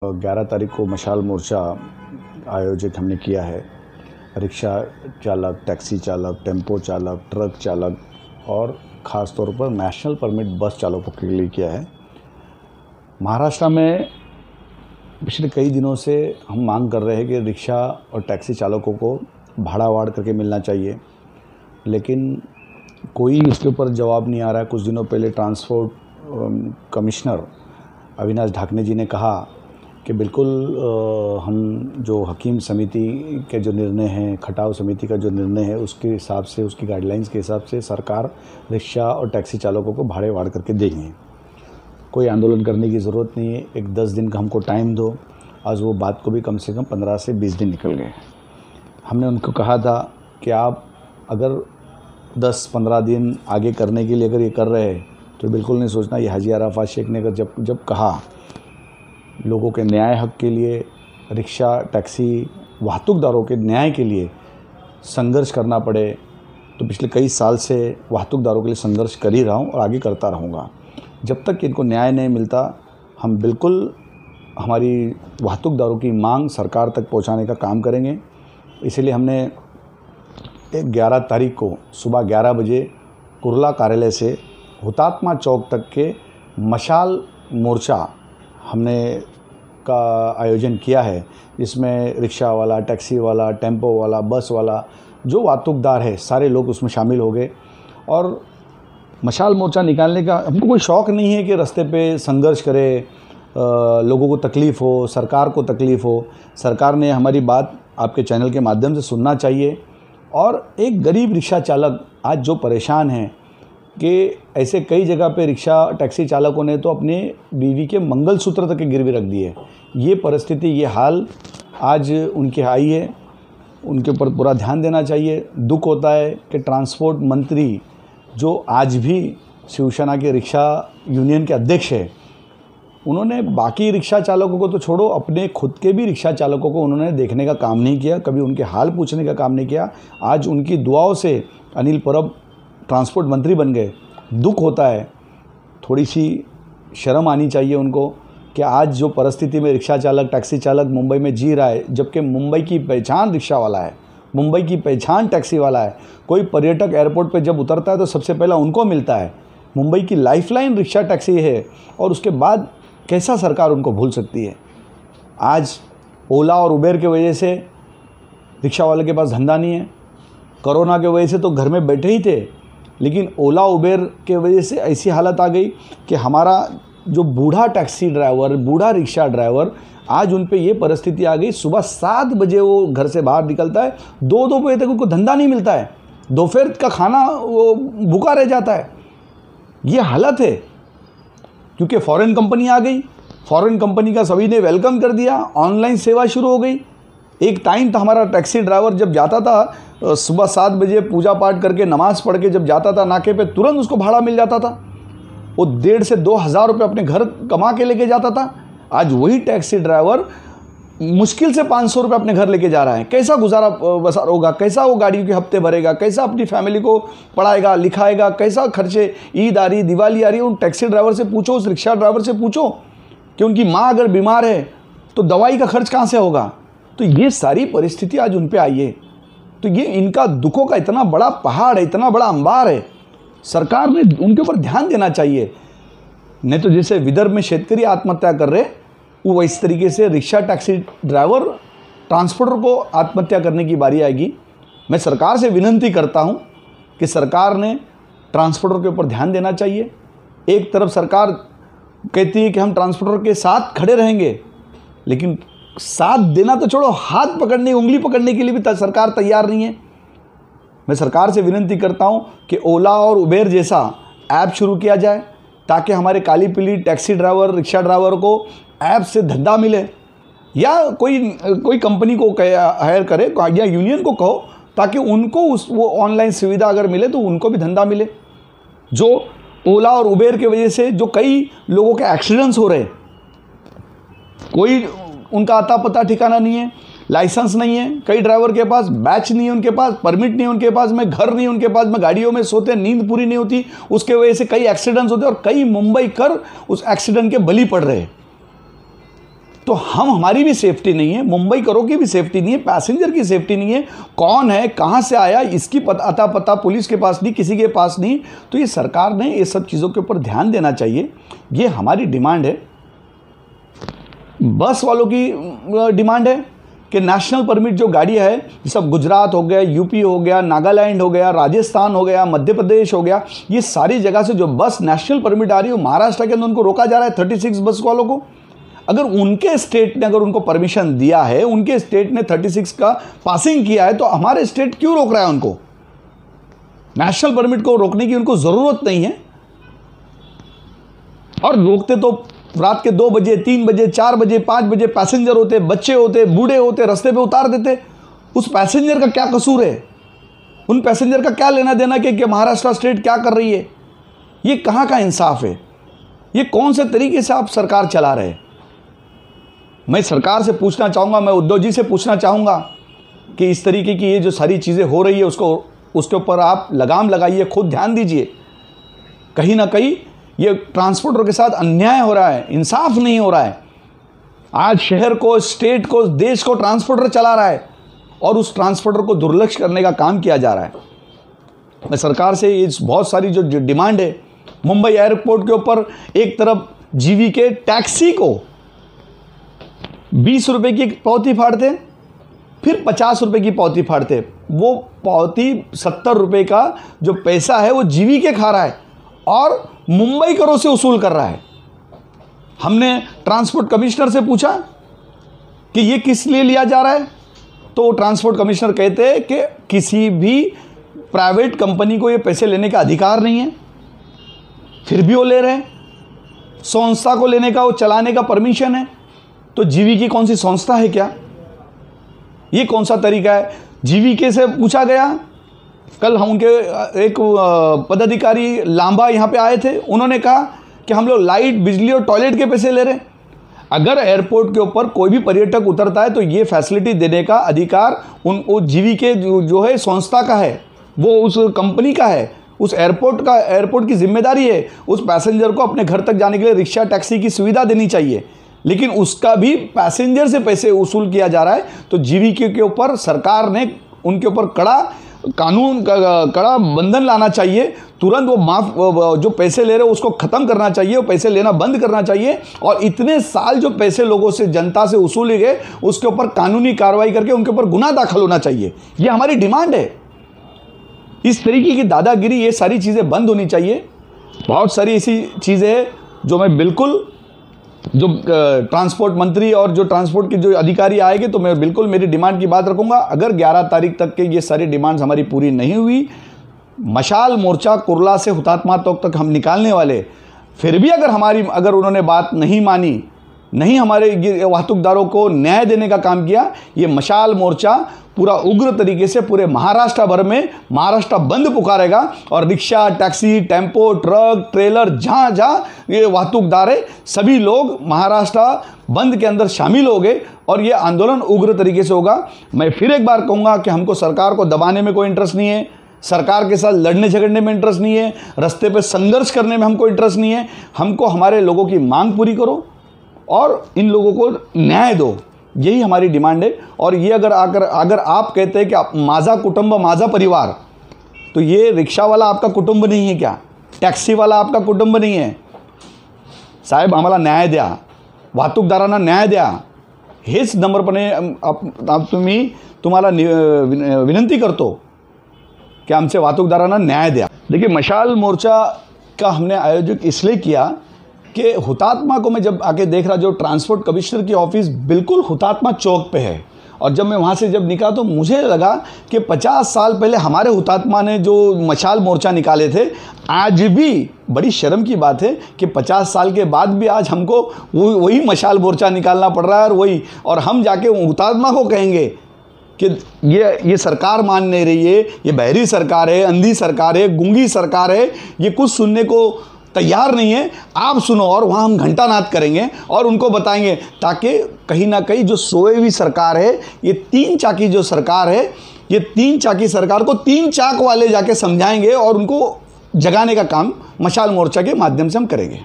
11 तारीख को मशाल मोर्चा आयोजित हमने किया है। रिक्शा चालक, टैक्सी चालक, टेम्पो चालक, ट्रक चालक और ख़ास तौर पर नेशनल परमिट बस चालकों के लिए किया है। महाराष्ट्र में पिछले कई दिनों से हम मांग कर रहे हैं कि रिक्शा और टैक्सी चालकों को भाड़ा वाड़ करके मिलना चाहिए, लेकिन कोई इसके ऊपर जवाब नहीं आ रहा है। कुछ दिनों पहले ट्रांसपोर्ट कमिश्नर अविनाश ढाकणे जी ने कहा कि बिल्कुल हम जो हकीम समिति के जो निर्णय हैं, खटाव समिति का जो निर्णय है, उसके हिसाब से, उसकी गाइडलाइंस के हिसाब से सरकार रिक्शा और टैक्सी चालकों को भाड़े वाड़ करके देंगे। कोई आंदोलन करने की ज़रूरत नहीं है, एक 10 दिन का हमको टाइम दो। आज वो बात को भी कम से कम 15 से 20 दिन निकल गए। हमने उनको कहा था कि आप अगर 10-15 दिन आगे करने के लिए अगर ये कर रहे हैं तो बिल्कुल नहीं सोचना। ये हाजी अराफात शेख ने अगर जब कहा लोगों के न्याय हक के लिए, रिक्शा टैक्सी वाहतुकदारों के न्याय के लिए संघर्ष करना पड़े, तो पिछले कई साल से वाहतुकदारों के लिए संघर्ष कर ही रहा हूँ और आगे करता रहूँगा। जब तक इनको न्याय नहीं मिलता, हम बिल्कुल हमारी वाहतुकदारों की मांग सरकार तक पहुँचाने का काम करेंगे। इसीलिए हमने 11 तारीख को सुबह 11 बजे कुर्ला कार्यालय से हुतात्मा चौक तक के मशाल मोर्चा हमने का आयोजन किया है। इसमें रिक्शा वाला, टैक्सी वाला, टेम्पो वाला, बस वाला, जो वाहतुकदार है, सारे लोग उसमें शामिल हो गए। और मशाल मोर्चा निकालने का हमको कोई शौक़ नहीं है कि रास्ते पे संघर्ष करे, लोगों को तकलीफ़ हो, सरकार को तकलीफ़ हो। सरकार ने हमारी बात आपके चैनल के माध्यम से सुनना चाहिए। और एक गरीब रिक्शा चालक आज जो परेशान है कि ऐसे कई जगह पे रिक्शा टैक्सी चालकों ने तो अपने बीवी के मंगलसूत्र तक के गिरवी रख दिए। ये परिस्थिति, ये हाल आज उनके आई है, उनके ऊपर पूरा ध्यान देना चाहिए। दुख होता है कि ट्रांसपोर्ट मंत्री जो आज भी शिवसेना के रिक्शा यूनियन के अध्यक्ष है, उन्होंने बाकी रिक्शा चालकों को तो छोड़ो, अपने खुद के भी रिक्शा चालकों को उन्होंने देखने का काम नहीं किया, कभी उनके हाल पूछने का काम नहीं किया। आज उनकी दुआओं से अनिल परब ट्रांसपोर्ट मंत्री बन गए। दुख होता है, थोड़ी सी शर्म आनी चाहिए उनको कि आज जो परिस्थिति में रिक्शा चालक, टैक्सी चालक मुंबई में जी रहा है, जबकि मुंबई की पहचान रिक्शा वाला है, मुंबई की पहचान टैक्सी वाला है। कोई पर्यटक एयरपोर्ट पे जब उतरता है तो सबसे पहला उनको मिलता है। मुंबई की लाइफलाइन रिक्शा टैक्सी है, और उसके बाद कैसा सरकार उनको भूल सकती है। आज ओला और उबेर की वजह से रिक्शा वाले के पास धंधा नहीं है। कोरोना की वजह से तो घर में बैठे ही थे, लेकिन ओला उबेर के वजह से ऐसी हालत आ गई कि हमारा जो बूढ़ा टैक्सी ड्राइवर, बूढ़ा रिक्शा ड्राइवर, आज उन पे ये परिस्थिति आ गई। सुबह 7 बजे वो घर से बाहर निकलता है, 2-2 बजे तक उनको धंधा नहीं मिलता है, दोपहर का खाना वो भूखा रह जाता है। ये हालत है क्योंकि फॉरेन कंपनी आ गई। फॉरेन कंपनी का सभी ने वेलकम कर दिया, ऑनलाइन सेवा शुरू हो गई। एक टाइम था हमारा टैक्सी ड्राइवर जब जाता था सुबह 7 बजे पूजा पाठ करके नमाज़ पढ़ के जब जाता था नाके पे, तुरंत उसको भाड़ा मिल जाता था। वो 1,500 से 2,000 रुपये अपने घर कमा के लेके जाता था। आज वही टैक्सी ड्राइवर मुश्किल से 500 रुपये अपने घर लेके जा रहा है। कैसा गुजारा बसर होगा, कैसा वो गाड़ियों के हफ्ते भरेगा, कैसा अपनी फैमिली को पढ़ाएगा लिखाएगा, कैसा खर्चे, ईद आ रही, दिवाली आ रही है। उन टैक्सी ड्राइवर से पूछो, उस रिक्शा ड्राइवर से पूछो कि उनकी माँ अगर बीमार है तो दवाई का खर्च कहाँ से होगा। तो ये सारी परिस्थिति आज उन पे आई है। तो ये इनका दुखों का इतना बड़ा पहाड़ है, इतना बड़ा अंबार है, सरकार ने उनके ऊपर ध्यान देना चाहिए। नहीं तो जैसे विदर्भ में शेतकरी आत्महत्या कर रहे, वो इस तरीके से रिक्शा टैक्सी ड्राइवर, ट्रांसपोर्टर को आत्महत्या करने की बारी आएगी। मैं सरकार से विनती करता हूँ कि सरकार ने ट्रांसपोर्टर के ऊपर ध्यान देना चाहिए। एक तरफ सरकार कहती है कि हम ट्रांसपोर्टर के साथ खड़े रहेंगे, लेकिन साथ देना तो छोड़ो, हाथ पकड़ने, उंगली पकड़ने के लिए भी सरकार तैयार नहीं है। मैं सरकार से विनती करता हूं कि ओला और उबेर जैसा ऐप शुरू किया जाए, ताकि हमारे काली पीली टैक्सी ड्राइवर, रिक्शा ड्राइवर को ऐप से धंधा मिले, या कोई कंपनी को हायर करे या यूनियन को कहो, ताकि उनको वो ऑनलाइन सुविधा अगर मिले तो उनको भी धंधा मिले। जो ओला और उबेर की वजह से जो कई लोगों के एक्सीडेंट्स हो रहे, कोई उनका आता पता ठिकाना नहीं है, लाइसेंस नहीं है, कई ड्राइवर के पास बैच नहीं है, उनके पास परमिट नहीं है, उनके पास में घर नहीं है, उनके पास में गाड़ियों में सोते, नींद पूरी नहीं होती, उसके वजह से कई एक्सीडेंट्स होते हैं और कई मुंबई कर उस एक्सीडेंट के बलि पड़ रहे हैं। तो हमारी भी सेफ्टी नहीं है, मुंबई करो की भी सेफ्टी नहीं है, पैसेंजर की सेफ्टी नहीं है। कौन है, कहाँ से आया, इसकी अता पता पुलिस के पास नहीं, किसी के पास नहीं। तो ये सरकार ने ये सब चीज़ों के ऊपर ध्यान देना चाहिए। ये हमारी डिमांड है। बस वालों की डिमांड है कि नेशनल परमिट जो गाड़ी है, सब गुजरात हो गया, यूपी हो गया, नागालैंड हो गया, राजस्थान हो गया, मध्य प्रदेश हो गया, ये सारी जगह से जो बस नेशनल परमिट आ रही है, महाराष्ट्र के अंदर उनको रोका जा रहा है 36 बस वालों को। अगर उनके स्टेट ने अगर उनको परमिशन दिया है, उनके स्टेट ने 36 का पासिंग किया है, तो हमारे स्टेट क्यों रोक रहा है उनको? नेशनल परमिट को रोकने की उनको ज़रूरत नहीं है। और रोकते तो रात के 2 बजे, 3 बजे, 4 बजे, 5 बजे पैसेंजर होते, बच्चे होते, बूढ़े होते, रास्ते पे उतार देते। उस पैसेंजर का क्या कसूर है? उन पैसेंजर का क्या लेना देना कि महाराष्ट्र स्टेट क्या कर रही है? ये कहाँ का इंसाफ है? ये कौन से तरीके से आप सरकार चला रहे हैं? मैं सरकार से पूछना चाहूँगा, मैं उद्धव जी से पूछना चाहूँगा कि इस तरीके की ये जो सारी चीज़ें हो रही है उसके ऊपर आप लगाम लगाइए, खुद ध्यान दीजिए। कहीं ना कहीं ये ट्रांसपोर्टर के साथ अन्याय हो रहा है, इंसाफ नहीं हो रहा है। आज शहर को, स्टेट को, देश को ट्रांसपोर्टर चला रहा है और उस ट्रांसपोर्टर को दुर्लक्ष करने का काम किया जा रहा है। मैं सरकार से इस बहुत सारी जो डिमांड है, मुंबई एयरपोर्ट के ऊपर एक तरफ जीवीके टैक्सी को 20 रुपये की पावती फाड़ते, फिर 50 रुपये की पावती फाड़ते। वो पावती 70 रुपये का जो पैसा है वो जीवीके खा रहा है और मुंबई करो से वसूल कर रहा है। हमने ट्रांसपोर्ट कमिश्नर से पूछा कि ये किस लिए लिया जा रहा है, तो ट्रांसपोर्ट कमिश्नर कहते हैं कि किसी भी प्राइवेट कंपनी को ये पैसे लेने का अधिकार नहीं है, फिर भी वो ले रहे हैं। संस्था को लेने का, वो चलाने का परमिशन है, तो जीवीके कौन सी संस्था है क्या? ये कौन सा तरीका है? जीवीके से पूछा गया, कल हम उनके एक पदाधिकारी लांबा यहाँ पे आए थे, उन्होंने कहा कि हम लोग लाइट, बिजली और टॉयलेट के पैसे ले रहे हैं। अगर एयरपोर्ट के ऊपर कोई भी पर्यटक उतरता है तो ये फैसिलिटी देने का अधिकार वो जीवीके जो है संस्था का है, वो उस कंपनी का है, उस एयरपोर्ट की जिम्मेदारी है उस पैसेंजर को अपने घर तक जाने के लिए रिक्शा, टैक्सी की सुविधा देनी चाहिए। लेकिन उसका भी पैसेंजर से पैसे वसूल किया जा रहा है। तो जीवीके के ऊपर सरकार ने उनके ऊपर कड़ा बंधन लाना चाहिए। तुरंत वो जो पैसे ले रहे हो उसको ख़त्म करना चाहिए, वो पैसे लेना बंद करना चाहिए। और इतने साल जो पैसे लोगों से, जनता से वसूले गए, उसके ऊपर कानूनी कार्रवाई करके उनके ऊपर गुनाह दाखिल होना चाहिए। ये हमारी डिमांड है। इस तरीके की दादागिरी, ये सारी चीज़ें बंद होनी चाहिए। बहुत सारी ऐसी चीज़ें हैं जो मैं बिल्कुल, जो ट्रांसपोर्ट मंत्री और जो ट्रांसपोर्ट के जो अधिकारी आएंगे तो मैं बिल्कुल मेरी डिमांड की बात रखूंगा। अगर 11 तारीख तक के ये सारी डिमांड्स हमारी पूरी नहीं हुई, मशाल मोर्चा कुर्ला से हुतात्मा तक हम निकालने वाले। फिर भी अगर उन्होंने बात नहीं मानी, नहीं हमारे वाहतुकदारों को न्याय देने का काम किया, ये मशाल मोर्चा पूरा उग्र तरीके से पूरे महाराष्ट्र भर में महाराष्ट्र बंद पुकारेगा। और rickshaw, taxi, tempo, truck, trailer, जहाँ जहाँ ये वाहतुकदार है, सभी लोग महाराष्ट्र बंद के अंदर शामिल हो गए और ये आंदोलन उग्र तरीके से होगा। मैं फिर एक बार कहूँगा कि हमको सरकार को दबाने में कोई इंटरेस्ट नहीं है, सरकार के साथ लड़ने झगड़ने में इंटरेस्ट नहीं है, रास्ते पे संघर्ष करने में हमको इंटरेस्ट नहीं है। हमको हमारे लोगों की मांग पूरी करो और इन लोगों को न्याय दो, यही हमारी डिमांड है। और ये अगर आप कहते हैं कि माझा कुटुंब माझा परिवार, तो ये रिक्शा वाला आपका कुटुंब नहीं है क्या? टॅक्सी वाला आपका कुटुंब नाही आहे? साहेब आम्हाला न्याय द्या, वाहतूकदारांना न्याय द्या, हेच नम्रपणे तुम्हाला विनंती करतो कि आमचे वाहतूकदारांना न्याय द्या। देखिए, मशाल मोर्चा का हमने आयोजन इसलिए किया कि हुतात्मा को मैं जब आके देख रहा, जो ट्रांसपोर्ट कमिश्नर की ऑफिस बिल्कुल हुतात्मा चौक पे है, और जब मैं वहाँ से जब निकला तो मुझे लगा कि 50 साल पहले हमारे हुतात्मा ने जो मशाल मोर्चा निकाले थे, आज भी बड़ी शर्म की बात है कि 50 साल के बाद भी आज हमको वही मशाल मोर्चा निकालना पड़ रहा है। और हम जाके हुतात्मा को कहेंगे कि ये सरकार मान नहीं रही है, ये बहरी सरकार है, अंधी सरकार है, गूंगी सरकार है, ये कुछ सुनने को तैयार नहीं है। आप सुनो, और वहाँ हम घंटानाद करेंगे और उनको बताएंगे, ताकि कहीं ना कहीं जो सोए हुई सरकार है, ये 3 चाकी जो सरकार है, ये 3 चाकी सरकार को 3 चाक वाले जाके समझाएंगे और उनको जगाने का काम मशाल मोर्चा के माध्यम से हम करेंगे।